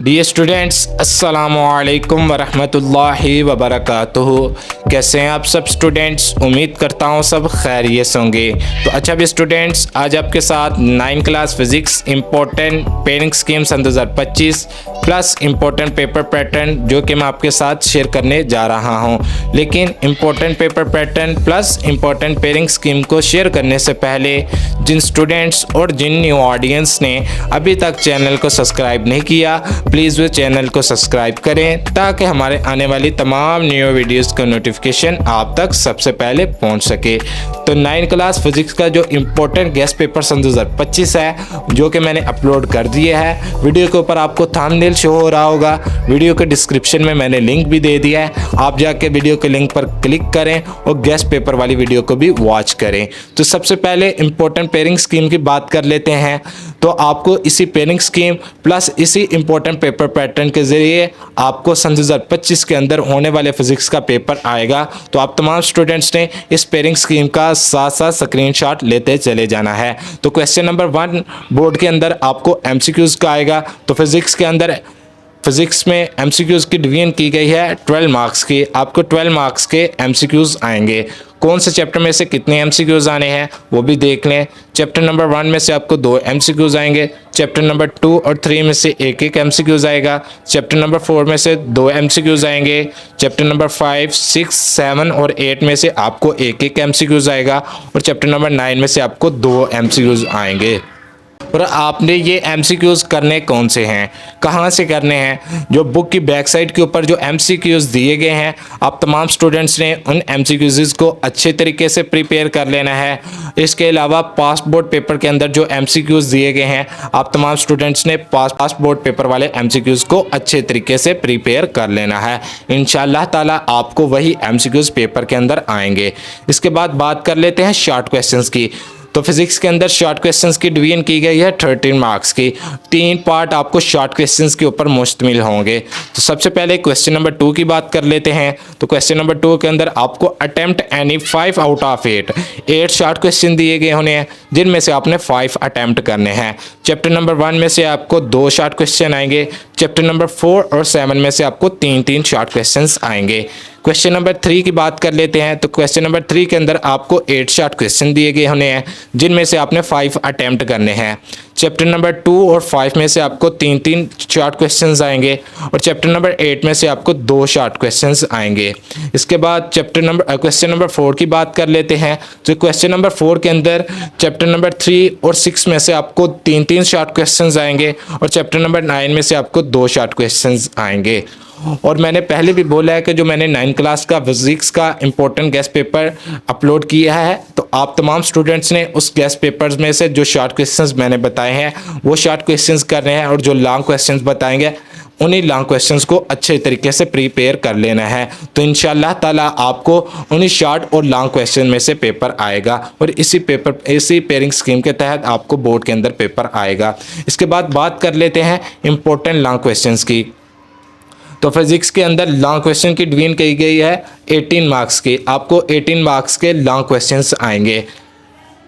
Dear students, अस्सलामुअलैकुम वरहमतुल्लाहि वबरकातुहू। कैसे हैं आप सब स्टूडेंट्स? उम्मीद करता हूँ सब खैरियत से होंगे। तो अच्छा भी स्टूडेंट्स, आज आपके साथ 9 class physics important pairing scheme सन 2025 प्लस इम्पोर्टेंट पेपर पैटर्न जो कि मैं आपके साथ शेयर करने जा रहा हूँ। लेकिन important paper pattern plus important pairing scheme को शेयर करने से पहले जिन स्टूडेंट्स और जिन न्यू ऑडियंस ने अभी तक चैनल को सब्सक्राइब नहीं किया, प्लीज़ वो चैनल को सब्सक्राइब करें ताकि हमारे आने वाली तमाम न्यू वीडियोस का नोटिफिकेशन आप तक सबसे पहले पहुंच सके। तो 9 क्लास फिजिक्स का जो इम्पोर्टेंट गेस्ट पेपर सन 2025 है जो कि मैंने अपलोड कर दिए है। वीडियो के ऊपर आपको थंबनेल शो हो रहा होगा, वीडियो के डिस्क्रिप्शन में मैंने लिंक भी दे दिया है। आप जाके वीडियो के लिंक पर क्लिक करें और गेस्ट पेपर वाली वीडियो को भी वॉच करें। तो सबसे पहले इम्पोर्टेंट पेयरिंग स्कीम की बात कर लेते हैं। तो आपको इसी पेयरिंग स्कीम प्लस इसी इम्पोर्टेंट पेपर पैटर्न के ज़रिए आपको सन 2025 के अंदर होने वाले फिजिक्स का पेपर आएगा। तो आप तमाम स्टूडेंट्स ने इस पेयरिंग स्कीम का साथ साथ स्क्रीनशॉट लेते चले जाना है। तो क्वेश्चन नंबर 1 बोर्ड के अंदर आपको एमसीक्यूज़ का आएगा। तो फिजिक्स के अंदर फिजिक्स में एमसीक्यूज़ की डिवीजन की गई है 12 मार्क्स की। आपको 12 मार्क्स के एमसीक्यूज़ आएंगे। कौन से चैप्टर में से कितने एमसीक्यूज़ आने हैं वो भी देख लें। चैप्टर नंबर 1 में से आपको 2 एमसीक्यूज़ आएंगे। चैप्टर नंबर 2 और 3 में से एक एमसीक्यूज़ आएगा। चैप्टर नंबर 4 में से 2 एमसीक्यूज़ आएंगे। चैप्टर नंबर 5, 6, 7 और 8 में से आपको एक एमसीक्यूज़ आएगा। और चैप्टर नंबर 9 में से आपको 2 एमसीक्यूज़ आएंगे। और आपने ये एमसीक्यूज़ करने कौन से हैं, कहाँ से करने हैं? जो बुक की बैक साइड के ऊपर जो एमसीक्यूज़ दिए गए हैं, आप तमाम स्टूडेंट्स ने उन एमसीक्यूज़ को अच्छे तरीके से प्रिपेयर कर लेना है। इसके अलावा पास बोर्ड पेपर के अंदर जो एमसीक्यूज़ दिए गए हैं, आप तमाम स्टूडेंट्स ने पास बोर्ड पेपर वाले एमसीक्यूज़ को अच्छे तरीके से प्रिपेयर कर लेना है। इंशाअल्लाह ताला आपको वही एमसीक्यूज़ पेपर के अंदर आएंगे। इसके बाद बात कर लेते हैं शॉर्ट क्वेश्चंस की। तो फिजिक्स के अंदर शॉर्ट क्वेश्चंस की डिवीजन की गई है 13 मार्क्स की। 3 पार्ट आपको शॉर्ट क्वेश्चंस के ऊपर मुश्तमिल होंगे। तो सबसे पहले क्वेश्चन नंबर 2 की बात कर लेते हैं। तो क्वेश्चन नंबर 2 के अंदर आपको attempt any 5 out of 8 short question दिए गए होने हैं जिनमें से आपने 5 अटेम्प्ट करने हैं। चैप्टर नंबर 1 में से आपको 2 शॉर्ट क्वेश्चन आएंगे। चैप्टर नंबर 4 और 7 में से आपको 3 शॉर्ट क्वेश्चंस आएंगे। क्वेश्चन नंबर 3 की बात कर लेते हैं। तो क्वेश्चन नंबर 3 के अंदर आपको 8 शॉर्ट क्वेश्चन दिए गए होने हैं जिनमें से आपने 5 अटेम्प्ट करने हैं। चैप्टर नंबर 2 और 5 में से आपको 3 शॉर्ट क्वेश्चंस आएंगे। और चैप्टर नंबर 8 में से आपको 2 शॉर्ट क्वेश्चंस आएंगे। इसके बाद क्वेश्चन नंबर 4 की बात कर लेते हैं। तो क्वेश्चन नंबर 4 के अंदर चैप्टर नंबर 3 और 6 में से आपको 3 शॉर्ट क्वेश्चंस आएंगे। और चैप्टर नंबर 9 में से आपको 2 शॉर्ट क्वेश्चंस आएंगे। और मैंने पहले भी बोला है कि जो मैंने 9 क्लास का फिजिक्स का इम्पोर्टेंट गेस्ट पेपर अपलोड किया है, तो आप तमाम स्टूडेंट्स ने उस गेस्ट पेपर्स में से जो शॉर्ट क्वेश्चंस मैंने बताए हैं वो शॉर्ट क्वेश्चंस करने हैं। और जो लॉन्ग क्वेश्चंस बताएंगे उन्हीं लॉन्ग क्वेश्चंस को अच्छे तरीके से प्रिपेयर कर लेना है। तो इंशाअल्लाह ताला आपको उन्हीं शॉर्ट और लॉन्ग क्वेश्चन में से पेपर आएगा। और इसी पेयरिंग स्कीम के तहत आपको बोर्ड के अंदर पेपर आएगा। इसके बाद बात कर लेते हैं इम्पोर्टेंट लॉन्ग क्वेश्चंस की। तो फिजिक्स के अंदर लॉन्ग क्वेश्चन की डिवीजन की गई है 18 मार्क्स की। आपको 18 मार्क्स के लॉन्ग क्वेश्चंस आएंगे।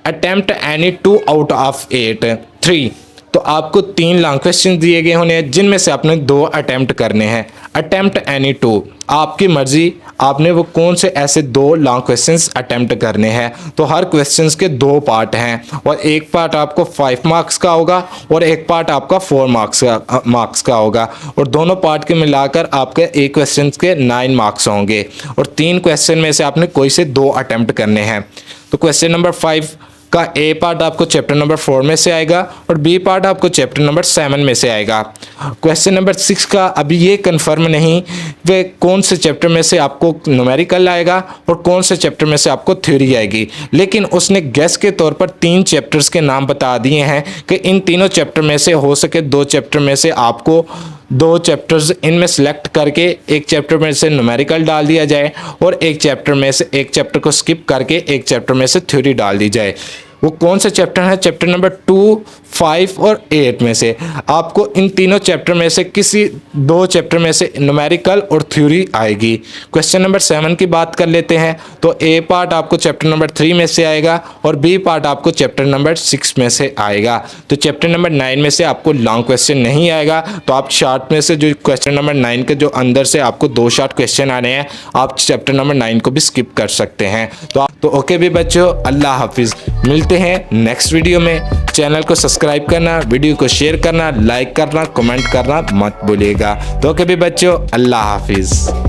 Attempt any 2 out of 8 3। तो आपको 3 लॉन्ग क्वेश्चन दिए गए होने हैं जिनमें से आपने 2 अटेम्प्ट करने हैं। अटेम्प्ट एनी 2, आपकी मर्जी, आपने वो कौन से ऐसे 2 लॉन्ग क्वेश्चंस अटेम्प्ट करने हैं। तो हर क्वेश्चंस के 2 पार्ट हैं और एक पार्ट आपको 5 मार्क्स का होगा और एक पार्ट आपका 4 मार्क्स का होगा। और दोनों पार्ट के मिलाकर आपके एक क्वेश्चन के 9 मार्क्स होंगे। और 3 क्वेश्चन में से आपने कोई से 2 अटेम्प्ट करने हैं। तो क्वेश्चन नंबर 5 का ए पार्ट आपको चैप्टर नंबर 4 में से आएगा और बी पार्ट आपको चैप्टर नंबर 7 में से आएगा। क्वेश्चन नंबर 6 का अभी ये कंफर्म नहीं वे कौन से चैप्टर में से आपको न्यूमेरिकल आएगा और कौन से चैप्टर में से आपको थ्योरी आएगी। लेकिन उसने गेस के तौर पर 3 चैप्टर्स के नाम बता दिए हैं कि इन तीनों चैप्टर में से हो सके 2 चैप्टर में से आपको 2 चैप्टर्स इनमें सेलेक्ट करके एक चैप्टर में से न्यूमेरिकल डाल दिया जाए और एक चैप्टर को स्किप करके एक चैप्टर में से थ्योरी डाल दी जाए। वो कौन सा चैप्टर है? चैप्टर नंबर 2, 5 और 8 में से आपको इन तीनों चैप्टर में से किसी 2 चैप्टर में से न्यूमेरिकल और थ्योरी आएगी। क्वेश्चन नंबर 7 की बात कर लेते हैं। तो ए पार्ट आपको चैप्टर नंबर 3 में से आएगा और बी पार्ट आपको चैप्टर नंबर 6 में से आएगा। तो चैप्टर नंबर 9 में से आपको लॉन्ग क्वेश्चन नहीं आएगा, तो आप शॉर्ट में से जो क्वेश्चन नंबर 9 के जो अंदर से आपको 2 शॉर्ट क्वेश्चन आ रहे हैं, आप चैप्टर नंबर 9 को भी स्किप कर सकते हैं। तो ओके भी बच्चों, अल्लाह हाफिज़। मिलते हैं नेक्स्ट वीडियो में। चैनल को सब्सक्राइब करना, वीडियो को शेयर करना, लाइक करना, कमेंट करना मत भूलिएगा। तो ओके भी बच्चों, अल्लाह हाफिज़।